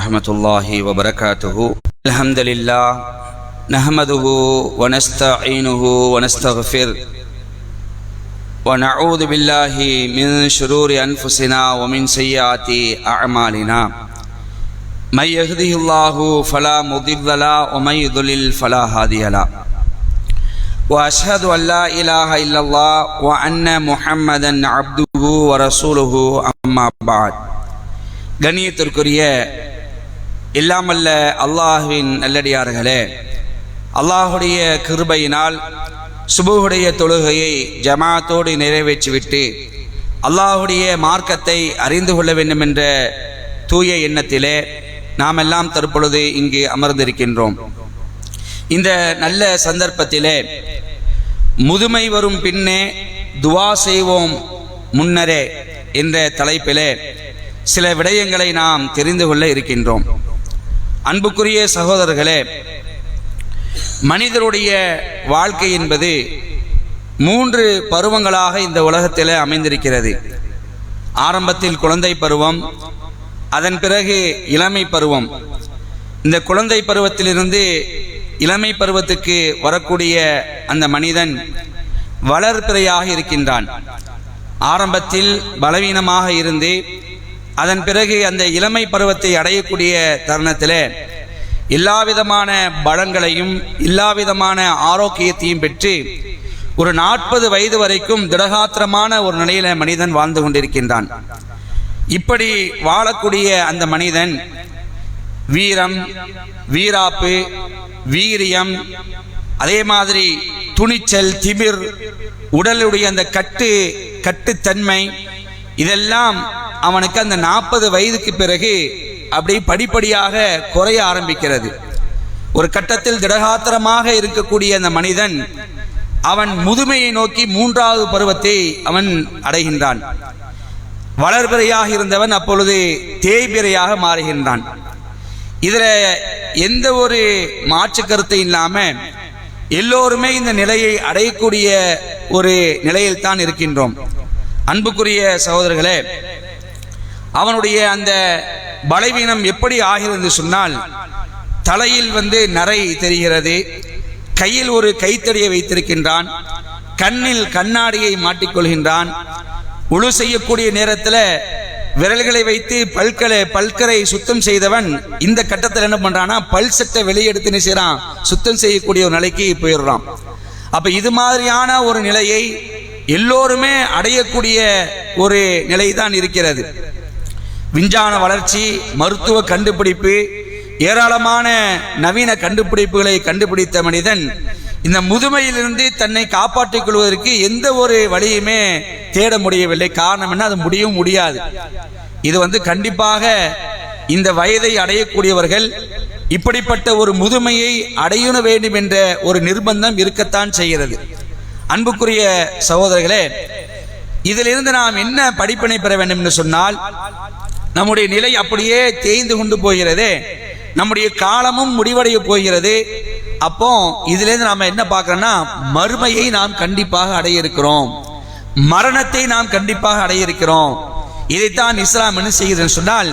ورحمة الله وبركاته. الحمد لله نحمده ونستعينه ونستغفر ونعوذ بالله من شرور أنفسنا ومن سيئات أعمالنا. من يهده الله فلا مضل له ومن يضلل فلا هادي له. وأشهد أن لا إله إلا الله وأن محمدا عبده ورسوله أما بعد. கண்ணியத்திற்குரிய இல்லாமல்ல அல்லாஹ்வின் நல்லடியார்களே, அல்லாஹுடைய கிருபையினால் சுபுஹுடைய தொழுகையை ஜமாத்தோடு நிறைவேற்றிவிட்டு அல்லாஹுடைய மார்க்கத்தை அறிந்து கொள்ள வேண்டும் என்ற தூய எண்ணத்திலே நாம் எல்லாம் தற்பொழுது இங்கு அமர்ந்திருக்கின்றோம். இந்த நல்ல சந்தர்ப்பத்திலே முதுமை வரும் பின்னே துவா செய்வோம் முன்னரே என்ற தலைப்பிலே சில விடயங்களை நாம் தெரிந்து கொள்ள இருக்கின்றோம். அன்புக்குரிய சகோதரர்களே, மனிதருடைய வாழ்க்கை என்பது 3 பருவங்களாக இந்த உலகத்தில் அமைந்திருக்கிறது. ஆரம்பத்தில் குழந்தை பருவம், அதன் பிறகு இளமை பருவம். இந்த குழந்தை பருவத்திலிருந்து இளமை பருவத்துக்கு வரக்கூடிய அந்த மனிதன் வளர்பிறையாக இருக்கின்றான். ஆரம்பத்தில் பலவீனமாக இருந்து அதன் பிறகு அந்த இளமை பருவத்தை அடையக்கூடிய தருணத்தில் எல்லாவிதமான பலங்களையும் எல்லாவிதமான ஆரோக்கியத்தையும் பெற்று ஒரு 40 வயது வரைக்கும் திடகாத்திரமான ஒரு நிலையில மனிதன் வாழ்ந்து கொண்டிருக்கின்றான். இப்படி வாழக்கூடிய அந்த மனிதன் வீரம், வீராப்பு, வீரியம், அதே மாதிரி துணிச்சல், திமிர், உடலுடைய அந்த கட்டுத்தன்மை, இதெல்லாம் அவனுக்கு அந்த 40 வயதுக்கு பிறகு அப்படி படிப்படியாக குறைய ஆரம்பிக்கிறது. ஒரு கட்டத்தில் திடகாத்திரமாக இருக்கக்கூடிய அந்த மனிதன் அவன் முதுமையை நோக்கி 3வது பருவத்தை அவன் அடைகின்றான். வளர்பிறையாக இருந்தவன் அப்பொழுது தேய்பிறையாக மாறுகின்றான். இதில் எந்த ஒரு மாற்று கருத்து இல்லாமல் எல்லோருமே இந்த நிலையை அடையக்கூடிய ஒரு நிலையில் தான் இருக்கின்றோம். அன்புக்குரிய சகோதரர்களே, அவனுடைய அந்த பலவீனம் எப்படி ஆகிறது சொன்னால், தலையில் நரை தெரிகிறது, கையில் ஒரு கைத்தடியை வைத்திருக்கின்றான், கண்ணில் கண்ணாடியை மாட்டிக்கொள்கின்றான். உழு செய்யக்கூடிய நேரத்தில் விரல்களை வைத்து பல்கரை சுத்தம் செய்தவன் இந்த கட்டத்தில் என்ன பண்றான்னா, பல் சட்டை வெளியெடுத்து நினைச்சான் சுத்தம் செய்யக்கூடிய ஒரு நிலைக்கு போயிடுறான். அப்ப இது மாதிரியான ஒரு நிலையை எல்லோருமே அடையக்கூடிய ஒரு நிலை தான் இருக்கிறது. விஞ்ஞான வளர்ச்சி, மருத்துவ கண்டுபிடிப்பு, ஏராளமான நவீன கண்டுபிடிப்புகளை கண்டுபிடித்த மனிதன் இந்த முதுமையிலிருந்து தன்னை காப்பாற்றிக் கொள்வதற்கு எந்த ஒரு வழியுமே தேட முடியவில்லை. காரணம் என்ன? அது முடியவும் முடியாது. இது கண்டிப்பாக இந்த வயதை அடையக்கூடியவர்கள் இப்படிப்பட்ட ஒரு முதுமையை அடைய வேண்டும் என்ற ஒரு நிர்பந்தம் இருக்கத்தான் செய்கிறது. அன்புக்குரிய சகோதரர்களே, இதிலிருந்து நாம் என்ன படிப்பினை பெற வேண்டும் என்று சொன்னால், நம்முடைய நிலை அப்படியே தேய்ந்து கொண்டு போகிறது, நம்முடைய காலமும் முடிவடைய போகிறது. அப்போ இதிலிருந்து நாம் என்ன பார்க்கிறோம்னா, மறுமையை நாம் கண்டிப்பாக அடைய இருக்கிறோம், மரணத்தை நாம் கண்டிப்பாக அடைய இருக்கிறோம். இதைத்தான் இஸ்லாம் என்ன செய்கிறது சொன்னால்,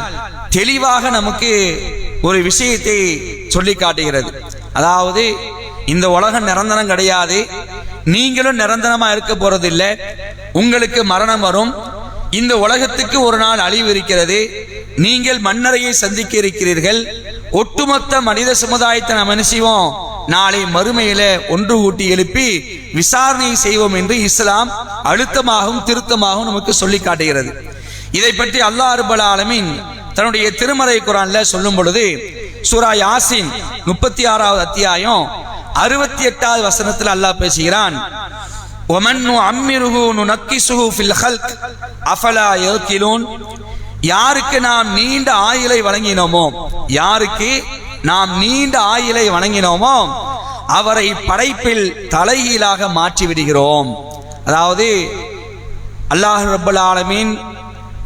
தெளிவாக நமக்கு ஒரு விஷயத்தை சொல்லி காட்டுகிறது. அதாவது இந்த உலகம் நிரந்தரம் கிடையாது, நீங்களும் நிரந்தரமா இருக்க போறதில்லை, உங்களுக்கு மரணம் வரும். இந்த உலகத்துக்கு ஒரு நாள் அழிவு இருக்கிறது, நீங்கள் மன்னரையை சந்திக்க இருக்கிறீர்கள். ஒட்டுமொத்த மனித சமுதாயத்தை நாம் என்ன செய்வோம், நாளை மறுமையில ஒன்று கூட்டி எழுப்பி விசாரணை செய்வோம் என்று இஸ்லாம் அழுத்தமாகவும் திருத்தமாகவும் நமக்கு சொல்லி காட்டுகிறது. இதை பற்றி அல்லாஹ் ரப்பல் ஆலமீன் தன்னுடைய திருமறை குர்ஆன்ல சொல்லும் பொழுது, சூரா யாசின் 36வது அத்தியாயம் 68வது வசனத்தில் அல்லாஹ் பேசுகிறான், ஒமன்னு அம்மிருஹு நுனக்கிசுஹு ஃபில் ஹல்க் அஃபலா யகிலூன். யாருக்கு நாம் நீண்ட ஆயுளை வழங்கினோமோ, யாருக்கு நாம் நீண்ட ஆயுளை வழங்கினோமோ அவரை படைப்பில் தலைகீழாக மாற்றி விடுகிறோம். அதாவது அல்லாஹ் ரப்பல் ஆலமீன்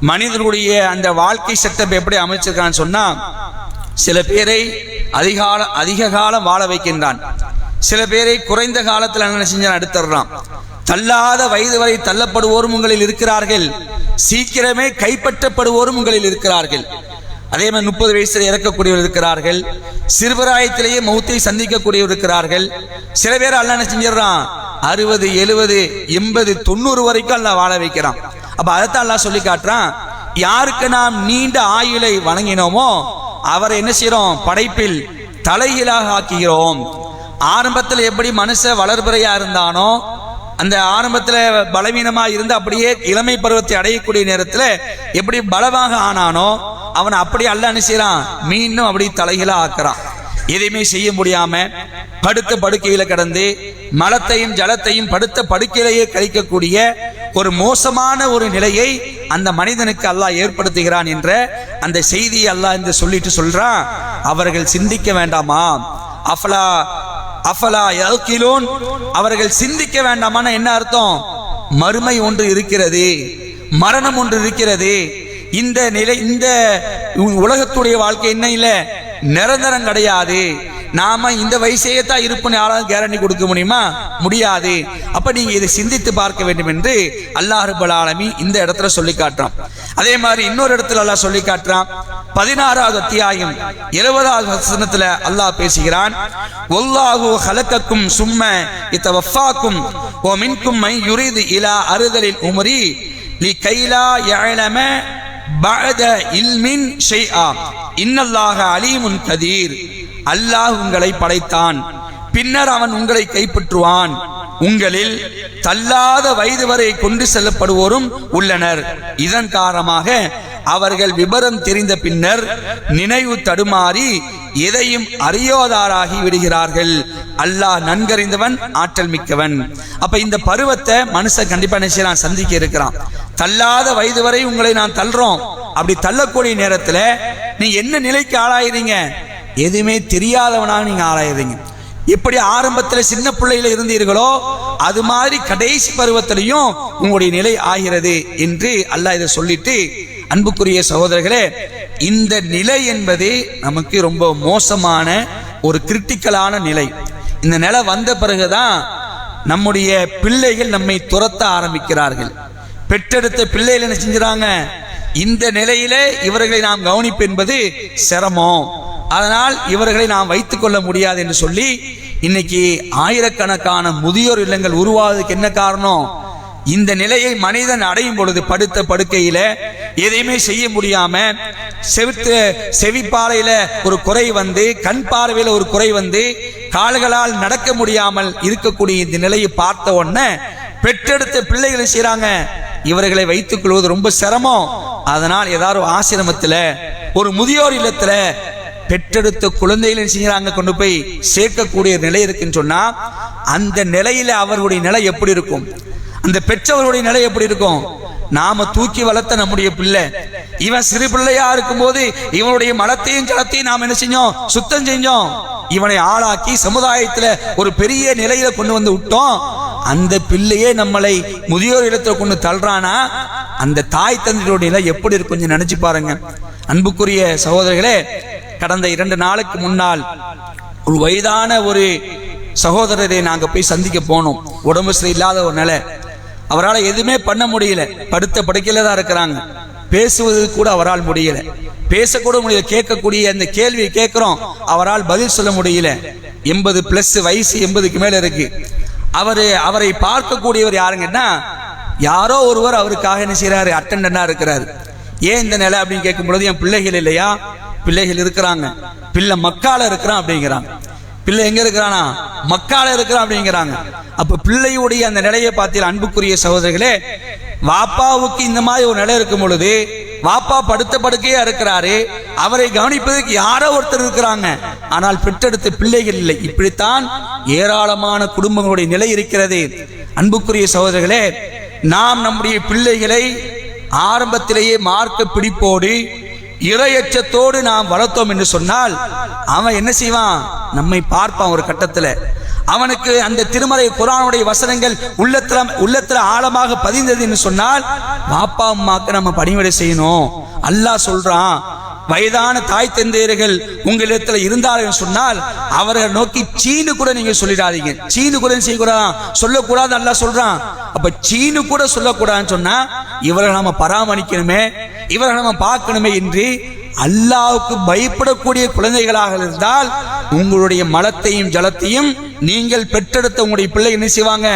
மனிதனுடைய அந்த வாழ்க்கை செட்டப் எப்படி அமைச்சிருக்கான்னு சொன்னா, சில பேரை அதிக காலம் வாழ வைக்கின்றான், சில பேரை குறைந்த காலத்தில் என்ன செஞ்சான் எடுத்துறான். தள்ளாத வயது வரை தள்ளப்படுவோரும் உங்களில் இருக்கிறார்கள், சீக்கிரமே கைப்பற்றப்படுவோரும் உங்களில் இருக்கிறார்கள். அதே மாதிரி 30 வயசுல இறக்கக்கூடியவர் இருக்கிறார்கள். சிறுபிராயத்திலேயே மௌத்தை சந்திக்கக்கூடியவர் இருக்கிறார்கள். சில பேர் அல்லாஹ் என்ன செஞ்சிடறான், 60, 70, 80, 90 வரைக்கும் அல்லாஹ் வாழ வைக்கிறான். அப்ப அதைத்தான் அல்லாஹ் சொல்லி காட்டுறான், யாருக்கு நாம் நீண்ட ஆயுளை வழங்கினோமோ அவரை என்ன செய்யறோம், படைப்பில் தலைகீழாக ஆக்குகிறோம். ஆரம்பத்தில் எப்படி மனுஷ வளர்பிறையா இருந்தானோ, அந்த ஆரம்பத்தில் பலவீனமா இருந்து அப்படியே இளமை பருவத்தை அடையக்கூடிய நேரத்தில் எப்படி பலமாக ஆனானோ அவன் அப்படி அல்லாஹ் என்ன செய்யறான், மீண்டும் அப்படி தலைகீழா ஆக்குறான். எதையுமே செய்ய முடியாம படுத்த படுக்கையில கிடந்து மலத்தையும் ஜலத்தையும் படுத்த படுக்கையிலேயே கழிக்கக்கூடிய ஒரு மோசமான ஒரு நிலையை அந்த மனிதனுக்கு அல்லாஹ் ஏற்படுத்துகிறான் என்ற அந்த செய்தியை அல்லாஹ் இந்த சொல்லிட்டு சொல்றான், அவர்கள் சிந்திக்க வேண்டாமா, அஃபலா யல்கிலூன், அவர்கள் சிந்திக்க வேண்டாமான என்ன அர்த்தம், மறுமை ஒன்று இருக்கிறது, மரணம் ஒன்று இருக்கிறது. இந்த நிலை, இந்த உலகத்துடைய வாழ்க்கை என்ன இல்லை, நிரந்தரம் கிடையாது. நாம இந்த வயசையே தான் இருப்புன்னு யாராவது கேரண்டி கொடுக்க முடியுமா, முடியாது. அப்ப நீங்க இதை சிந்தித்து பார்க்க வேண்டும் என்று அல்லாஹ் ரப்பல் ஆலமீன் இந்த இடத்துல சொல்லி காட்டுறான். அதே மாதிரி இன்னொரு இடத்துல அல்லாஹ் சொல்லி காட்டுறான், 16வது அத்தியாயம் 70வது வசனத்துல அல்லாஹ் பேசுகிறான், வல்லாஹு ஹலகக்கும் சும்ம யதவஃபாக்கும் வ மின்கும் மை யுரீது இலா அர்தலில் உம்ரி லிகைலா யஅலம பஅத இல்மின் ஷைஆ இன்னல்லாஹ அலீமுன் கதீர். அல்லாஹ் உங்களை படைத்தான், பின்னர் அவன் உங்களை கைப்பற்றுவான். உங்களில் தள்ளாத வயது வரை கொண்டு செல்லப்படுவோரும் உள்ளனர். இதன் காரணமாக அவர்கள் விபரம் தெரிந்த பின்னர் நினைவு தடுமாறி எதையும் அறியோதாராகி விடுகிறார்கள். அல்லாஹ் நன்கறிந்தவன், ஆற்றல் மிக்கவன். அப்ப இந்த பருவத்தை மனுஷன் கண்டிப்பா நிச்சயம் சந்திக்க இருக்கிறான். தள்ளாத வயது வரை உங்களை நான் தள்ளுறோம். அப்படி தள்ளக்கூடிய நேரத்துல நீ என்ன நிலைக்கு ஆளாயிறீங்க, எதுவுமே தெரியாதவனாக நீங்க ஆளாயிறீங்க. எப்படி ஆரம்பத்தில் சின்ன பிள்ளையில இருந்தீர்களோ அது மாதிரி கடைசி பருவத்திலையும் உங்களுடைய நிலை ஆகிறது என்று அல்லாஹ் இதை சொல்லிட்டு, அன்புக்குரிய சகோதரர்களே, இந்த நிலை என்பது நமக்கு ரொம்ப மோசமான ஒரு கிரிட்டிக்கலான நிலை. இந்த நிலை வந்த பிறகுதான் நம்முடைய பிள்ளைகள் நம்மை துரத்த ஆரம்பிக்கிறார்கள். பெற்றெடுத்த பிள்ளைகள் என்ன செஞ்சுறாங்க, இந்த நிலையில இவர்களை நாம் கவனிப்பு என்பது சிரமம், அதனால் இவர்களை நாம் வைத்துக் கொள்ள முடியாது என்று சொல்லி இன்னைக்கு ஆயிரக்கணக்கான முதியோர் இல்லங்கள் உருவாவதற்கு என்ன காரணம், இந்த நிலையை மனிதன் அடையும் பொழுது படுத்த படுக்கையில எதையுமே செய்ய முடியாம, செவிப்பாறையில ஒரு குறை வந்து, கண் பார்வையில ஒரு குறை வந்து, கால்களால் நடக்க முடியாமல் இருக்கக்கூடிய இந்த நிலையை பார்த்த உடனே பெற்றெடுத்த பிள்ளைகளை செய்யறாங்க, இவர்களை வைத்துக் கொள்வது ரொம்ப சிரமம். அதனால் ஏதாவது ஆசிரமத்துல ஒரு முதியோர் இல்லத்துல பெற்றெடுத்த குழந்தைகளை செய்யறாங்க, கொண்டு போய் சேர்க்கக்கூடிய நிலை இருக்குன்னு சொன்னா அந்த நிலையில அவர்களுடைய நிலை எப்படி இருக்கும், அந்த பெற்றவர்களுடைய நிலை எப்படி இருக்கும். நாம தூக்கி வளர்த்த நம்முடைய பிள்ளை, இவன் சிறு பிள்ளையா இருக்கும் போது இவனுடைய மலத்தையும் ஜலத்தையும் நாம் என்ன செஞ்சோம், சுத்தம் செஞ்சோம். இவனை ஆளாக்கி சமுதாயத்துல ஒரு பெரிய நிலையில கொண்டு வந்து விட்டோம். அந்த பிள்ளையே நம்மளை முதியோர் இடத்துல கொண்டு தள்ளுறானா, அந்த தாய் தந்தையுடைய நிலை எப்படி இருக்கும் கொஞ்சம் நினைச்சு பாருங்க. அன்புக்குரிய சகோதரர்களே, கடந்த 2 நாளுக்கு முன்னால் ஒரு வயதான ஒரு சகோதரரை நாங்க போய் சந்திக்க போனோம். உடம்பு சரியில்லாத ஒரு நிலை, அவரால் எதுவுமே பண்ண முடியல, படுத்த படுக்கையில தான் இருக்கிறாங்க. பேசுவது கூட அவரால் முடியல, பேசக்கூட முடியல. கேட்கக்கூடிய அந்த கேள்வியை கேட்கிறோம், அவரால் பதில் சொல்ல முடியல. 80+ வயசு, 80க்கு மேல இருக்கு. அவரை பார்க்கக்கூடியவர் யாருங்கன்னா, யாரோ ஒருவர் அவருக்காக என்ன செய்யறாரு, அட்டெண்டனா இருக்கிறாரு. ஏன் இந்த நிலை அப்படின்னு கேட்கும் பொழுது, என் பிள்ளைகள் இல்லையா, பிள்ளைகள் இருக்கிறாங்க, பிள்ளை மக்கால இருக்கிறான் அப்படிங்கிறாங்க. பிள்ளை எங்க இருக்கிறானா, மக்கால இருக்கிறான் அப்படிங்கிறாங்க. அப்ப பிள்ளையுடைய அந்த நிலையை பார்த்தீங்க அன்புக்குரிய சகோதரர்களே, வாப்பாவுக்கு இந்த மாதிரி ஒரு நிலை இருக்கும் பொழுது, வாப்பா படுத்த படுக்கையா இருக்கிறாரு, அவரை கவனிப்பதற்கு யாரோ ஒருத்தர் இருக்கிறாங்க, ஆனால் பெற்றெடுத்த பிள்ளைகள் இல்லை. இப்படித்தான் ஏராளமான குடும்பங்களுடைய நிலை இருக்கிறது. அன்புக்குரிய சகோதரர்களே, நாம் நம்முடைய பிள்ளைகளை ஆரம்பத்திலேயே மார்க்க பிடிப்போடு இறையச்சத்தோடு நாம் வளர்த்தோம் என்று சொன்னால், அவன் என்ன செய்வான், நம்மை பார்ப்பான். ஒரு கட்டத்தில் அவனுக்கு அந்த திருமறை குர்ஆனுடைய வசனங்கள் உள்ளத்துல ஆழமாக பதிந்தது என்று சொன்னால், பாப்பா அம்மாக்கு நம்ம பணிவிடை செய்யணும். அல்லாஹ் சொல்றான், வயதான தாய் தந்தையர்கள் உங்களிடத்துல இருந்தார்கள் சொன்னால் அவர்கள் நோக்கி சீனு கூட நீங்க சொல்லிடாதீங்க. சீனு கூட செய்யக்கூடாது, சொல்லக்கூடாது அல்லாஹ் சொல்றான். அப்ப சீனு கூட சொல்லக்கூடாதுன்னு சொன்னா, இவர்கள் நம்ம பராமரிக்கணுமே, இவர்கள் நம்ம பார்க்கணுமே என்று அல்லாஹ்வுக்கு பயப்படக்கூடிய குழந்தைகளாக இருந்தால் உங்களுடைய மலத்தையும் ஜலத்தையும் நீங்கள் பெற்றெடுத்த உங்களுடைய பிள்ளை என்ன செய்வாங்க?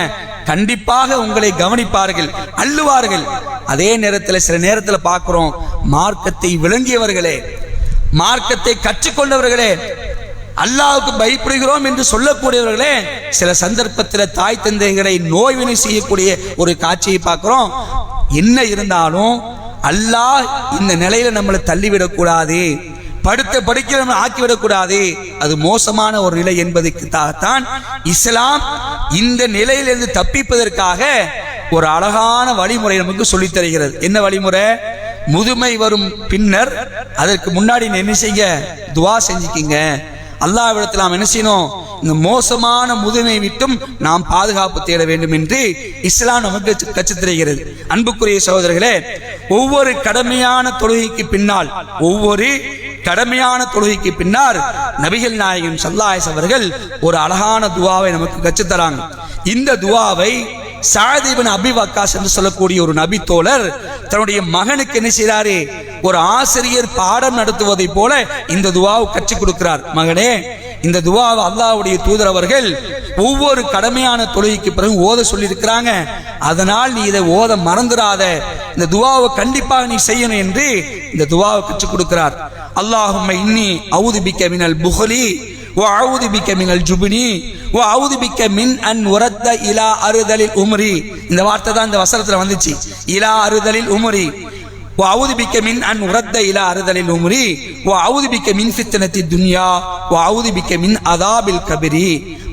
கண்டிப்பாக உங்களை கவனிப்பார்கள், அள்ளுவார்கள். அதே நேரத்தில் சில நேரத்தில் பார்க்கிறோம், மார்க்கத்தை விளங்கியவர்களே, மார்க்கத்தை கற்றுக்கொண்டவர்களே, அல்லாஹ்வுக்கு பயப்படுகிறோம் என்று சொல்லக்கூடியவர்களே, சில சந்தர்ப்பத்தில் தாய் தந்தைகளை நோய்வினை செய்யக்கூடிய ஒரு காட்சியை பார்க்கிறோம். என்ன இருந்தாலும் அல்லாஹ் இந்த நிலையில நம்மளை தள்ளிவிடக்கூடாது, படுத்த படுக்கையில் நம்ம ஆக்கிவிடக்கூடாது. அது மோசமான ஒரு நிலை என்பதற்காகத்தான் இஸ்லாம் இந்த நிலையிலிருந்து தப்பிப்பதற்காக ஒரு அழகான வழிமுறை நமக்கு சொல்லித் தருகிறது. என்ன வழிமுறை? முதுமை வரும் பின்னர் அதற்கு முன்னாடி என்ன செய்ய? துவா செஞ்சுக்கிங்க. அல்லாஹ்விடத்தில் நாம் என்ன செய்யணும்? இந்த மோசமான முதுமை விட்டும் நாம் பாதுகாப்பு தேட வேண்டும் என்று இஸ்லாம் நமக்கு கற்றுத்தருகிறது. அன்புக்குரிய சகோதரர்களே, ஒவ்வொரு கடமையான தொழுகைக்கு பின்னால் நபிகள் நாயகம் ஸல்லல்லாஹு அலைஹி அவர்கள் ஒரு அழகான துவாவை நமக்கு கற்றுத்தராங்க. இந்த துவாவை சஅத் இப்னு அபி வக்காஸ் என்று சொல்லக்கூடிய ஒரு நபி தோழர் தன்னுடைய மகனுக்கு என்ன செய்றாரு? ஒரு ஆசிரியர் பாடம் நடத்துவதை போல இந்த துவாவை கற்றுக் கொடுக்கிறார். மகனே, இந்த துவாவை அல்லாஹ்வுடைய தூதர் அவர்கள் ஒவ்வொரு கடமையான தொழுகைக்கு பிறகு ஓத சொல்லி இருக்கிறாங்க. அதனால் நீ இதை ஓத மறந்துடாத, இந்த துவாவை கண்டிப்பாக நீ செய்யணும் என்று இந்த துவாவை கற்றுக் கொடுக்கிறார். அல்லாஹும்ம இன்னி அஊது பிக்க மினல் புஹ்லி வ அஊது பிக்க மினல் ஜுப்னி வ அஊது பிக்க மின் அன் உரத்த இலா அருதலில் உம்ரி. இந்த வார்த்தை தான் இந்த வசனத்துல வந்துச்சு. இலா அருதலில் உம்ரி வ அஊது பிக்க மின் அன் உரத்த இலா அருதலில் உம்ரி வ அஊது பிக்க மின் ஃபித்னத்தி துன்யா வ அஊது பிக்க மின் அதாபில் கபிரி.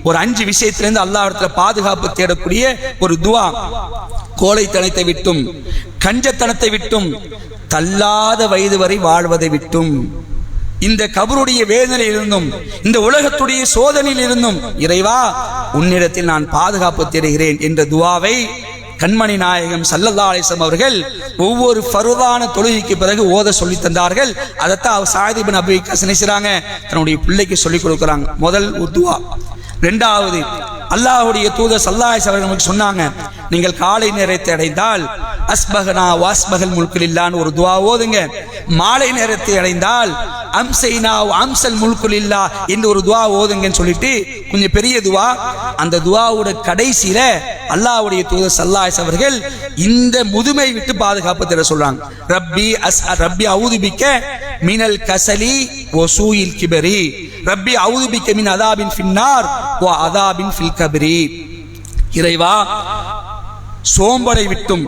ஒரு 5 விஷயத்திலிருந்து அல்லாஹ்விடத்துல பாதுகாப்பு தேடக்கூடிய ஒரு துவா. கோழைத்தனத்தை விட்டும், கஞ்சத்தனத்தை விட்டும், தள்ளாத வயது வரை வாழ்வதை விட்டும், இந்த கபருடைய வேதனையில் இருந்தும், இந்த உலகத்துடைய சோதனையில் இருந்தும் இறைவா உன்னிடத்தில் நான் பாதுகாப்பு தேடுகிறேன் என்ற துவாவை கண்மணி நாயகம் ஸல்லல்லாஹு அலைஹி வஸல்லம் அவர்கள் ஒவ்வொரு ஃபர்தான தொழுகைக்கு பிறகு ஓத சொல்லி தந்தார்கள். அதைத்தான் சஅத் இப்னு அபி வக்காஸ் செய்றாங்க, தன்னுடைய பிள்ளைக்கு சொல்லிக் கொடுக்குறாங்க. முதல் துவா. இரண்டாவது, அல்லாஹ்வுடைய தூதர் ஸல்லல்லாஹு அலைஹி வஸல்லம் நமக்கு சொன்னாங்க, நீங்கள் காலை நேரத்தை அடைந்தால் அஸ்பகனா வாஸ்பகல் முல்கு லில்லாஹ்னு ஒரு துவா ஓதுங்க. மாலை நேரத்தை அடைந்தால் அம்சைனா அம்சல் முல்கு லில்லாஹ் என்று ஒரு துவா ஓதுங்கன்னு சொல்லிட்டு கொஞ்சம் பெரிய துவா. அந்த துவாவோட கடைசியில அல்லாஹ்வுடைய தூதர் ஸல்லல்லாஹு அலைஹி வஸல்லம் அவர்கள் இந்த முதுமை விட்டு பாதுகாப்பு தேட சொல்றாங்க. ரப்பி அஊது பிக்க மினல் கஸலி வ சூயில் கிபரி ரப்பி அஊது பிக்க மின் அதாபின் ஃபின்னார் வ அதாபின் ஃபில் கப்ரி. இறைவா, சோம்பலை விட்டும்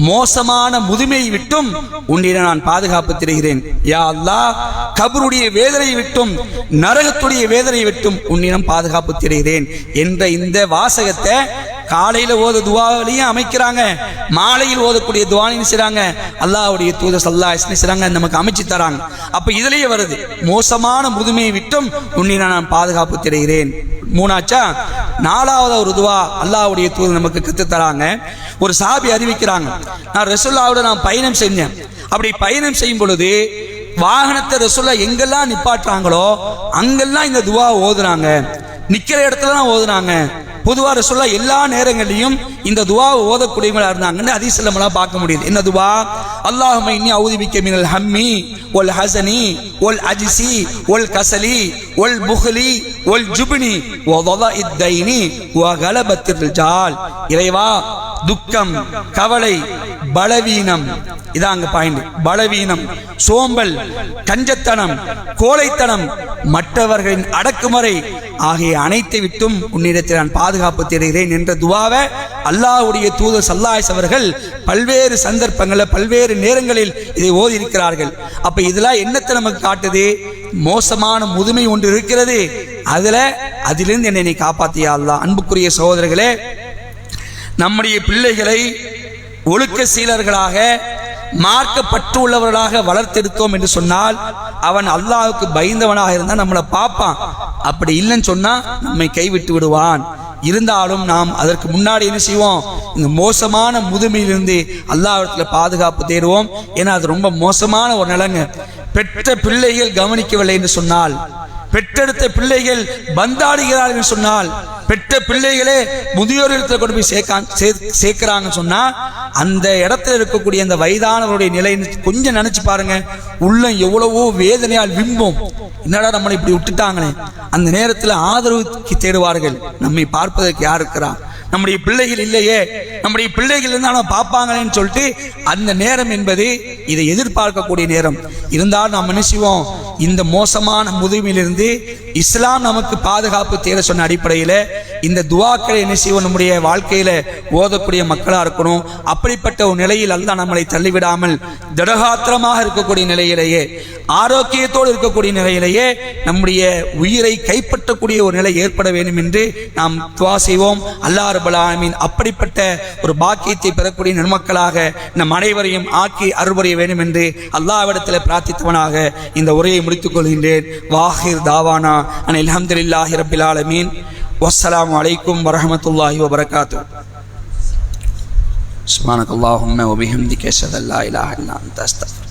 மோசமான முதுமையை விட்டும் உன்னிடம் நான் பாதுகாப்பு தருகிறேன். யா அல்லாஹ், கபருடைய வேதனையை விட்டும் நரகத்துடைய வேதனையை விட்டும் உன்னிடம் பாதுகாப்பு தருகிறேன் என்ற இந்த வாசகத்தை காலையில ஓத துவாவிலையும் அமைக்கிறாங்க, மாலையில் ஓதக்கூடிய துவாலையும் செய்றாங்க. அல்லாஹ்வுடைய தூதர் ஸல்லல்லாஹு அலைஹி வஸல்லம் நமக்கு அமைச்சு தராங்க. அப்ப இதுலயே வருது, மோசமான முதுமையை விட்டும் உன்னிடம் நான் பாதுகாப்பு தருகிறேன். மூணாச்சா, நாலாவது ஒரு துவா அல்லாஹ்வுடைய தூதர் நமக்கு கத்து தராங்க. ஒரு சஹாபி அறிவிக்கிறாங்க, நான் ரசூலுல்லாஹ்வோட நான் பயணம் செஞ்சேன். அப்படி பயணம் செய்யும் பொழுது வாகனத்தை ரசூலுல்லாஹ் எங்கெல்லாம் நிப்பாட்டுறாங்களோ அங்கெல்லாம் இந்த துவா ஓதுறாங்க, நிக்கிற இடத்துல தான் ஓதுனாங்க. பொதுவா ரசூலுல்லாஹ் எல்லா நேரங்களிலும் இந்த துவாவை ஓதக்கூடியவங்களா இருந்தாங்கன்னு ஹதீஸ்ல நம்மளால பார்க்க முடியுது. என்ன துவா? அல்லாஹும்ம இன்னி அஊது பிக்க மினல் ஹம்மி வல் ஹஸனி வல் அஜ்ஸி வல் கஸலி வல் புஹ்லி வல் ஜுப்னி வ தலஇத் தைனி வ கலபத்திர் ரிஜால். இறைவா, துக்கம், கவலை, பலவீனம், இதாங்க பாயிண்ட். பலவீனம், சோம்பல், கஞ்சத்தனம், கோழைத்தனம், மற்றவர்களின் அடக்குமுறை ஆகிய அனைத்தை விட்டும் உன்னிடத்தில் நான் பாதுகாப்பு தேடுகிறேன் என்ற துவாவை அல்லாஹ்வுடைய தூதர் ஸல்லல்லாஹு அலைஹி அவர்கள் பல்வேறு சந்தர்ப்பங்களில் பல்வேறு நேரங்களில் இதை ஓதி இருக்கிறார்கள். அப்ப இதெல்லாம் என்னத்தை நமக்கு காட்டுது? மோசமான முதுமை ஒன்று இருக்கிறது, அதிலிருந்து என்னை காப்பாத்தியா அல்லாஹ். அன்புக்குரிய சகோதரர்களே, நம்முடைய பிள்ளைகளை ஒழுக்க சீலர்களாக மார்க்கப்பற்று உள்ளவர்களாக வளர்த்தெடுத்தோம் என்று சொன்னால் அவன் அல்லாஹ்வுக்கு பயந்தவனாக இருந்தால் நம்மளை பார்ப்பான். அப்படி இல்லைன்னு சொன்னா நம்மை கைவிட்டு விடுவான். இருந்தாலும் நாம் அதற்கு முன்னாடி என்ன செய்வோம்? இந்த மோசமான முதுமையிலிருந்து அல்லாஹ்விடத்துல பாதுகாப்பு தேடுவோம். ஏன்னா அது ரொம்ப மோசமான ஒரு நிலைங்க. பெற்ற பிள்ளைகள் கவனிக்கவில்லை என்று சொன்னால், பெற்றெடுத்த பிள்ளைகள் பந்தாடுகிறார்கள் சொன்னால், பெற்ற பிள்ளைகளே முதியோர் இடத்துல கொண்டு போய் சேர்க்கிறாங்கன்னு சொன்னா, அந்த இடத்துல இருக்கக்கூடிய அந்த வயதானவருடைய நிலை கொஞ்சம் நினைச்சு பாருங்க. உள்ளம் எவ்வளவோ வேதனையால் விம்பும். என்னடா நம்மளை இப்படி விட்டுட்டாங்களே. அந்த நேரத்தில் ஆதரவு தேடுவார்கள். நம்மை பார்ப்பதற்கு யார் இருக்கிறா? நம்முடைய பிள்ளைகள் இல்லையே, நம்முடைய பிள்ளைகள் இருந்தாலும் பார்ப்பாங்களேன்னு சொல்லிட்டு அந்த நேரம் என்பது இதை எதிர்பார்க்கக்கூடிய நேரம். இருந்தாலும் நாம் என்ன செய்வோம், இந்த மோசமான முதுமையிலிருந்து இஸ்லாம் நமக்கு பாதுகாப்பு தேட சொன்ன அடிப்படையில் இந்த துவாக்களை என்ன செய்வோம், நம்முடைய வாழ்க்கையில ஓதக்கூடிய மக்களா இருக்கணும். அப்படிப்பட்ட ஒரு நிலையில் அல்லாஹ் நம்மளை தள்ளிவிடாமல் திடகாத்திரமாக இருக்கக்கூடிய நிலையிலேயே, ஆரோக்கியத்தோடு இருக்கக்கூடிய நிலையிலேயே நம்முடைய உயிரை கைப்பற்றக்கூடிய ஒரு நிலை ஏற்பட வேண்டும் என்று நாம் துவா செய்வோம். அல்லாஹ் ரப்பல் ஆலமீன் அப்படிப்பட்ட ஒரு பாக்கியத்தை பெறக்கூடிய நன்மக்களாக நம் அனைவரையும் ஆக்கி அருள்புரிய வேண்டும் என்று அல்லாஹ்விடத்தில் பிரார்த்தித்தவனாக இந்த உரையை முடித்துக் கொள்கின்றேன். வாஹிர் தாவானா அனில் ஹம்துலில்லாஹி ரப்பில் ஆலமீன். வஸ்ஸலாமு அலைக்கும் வரஹ்மத்துல்லாஹி வபரகாத்துஹு. சுப்ஹானக்கல்லாஹும்ம வபிஹம்திக அஷ்ஹது அல்லா இலாஹா இல்லா அன்த அஸ்தக்ஃபிருக.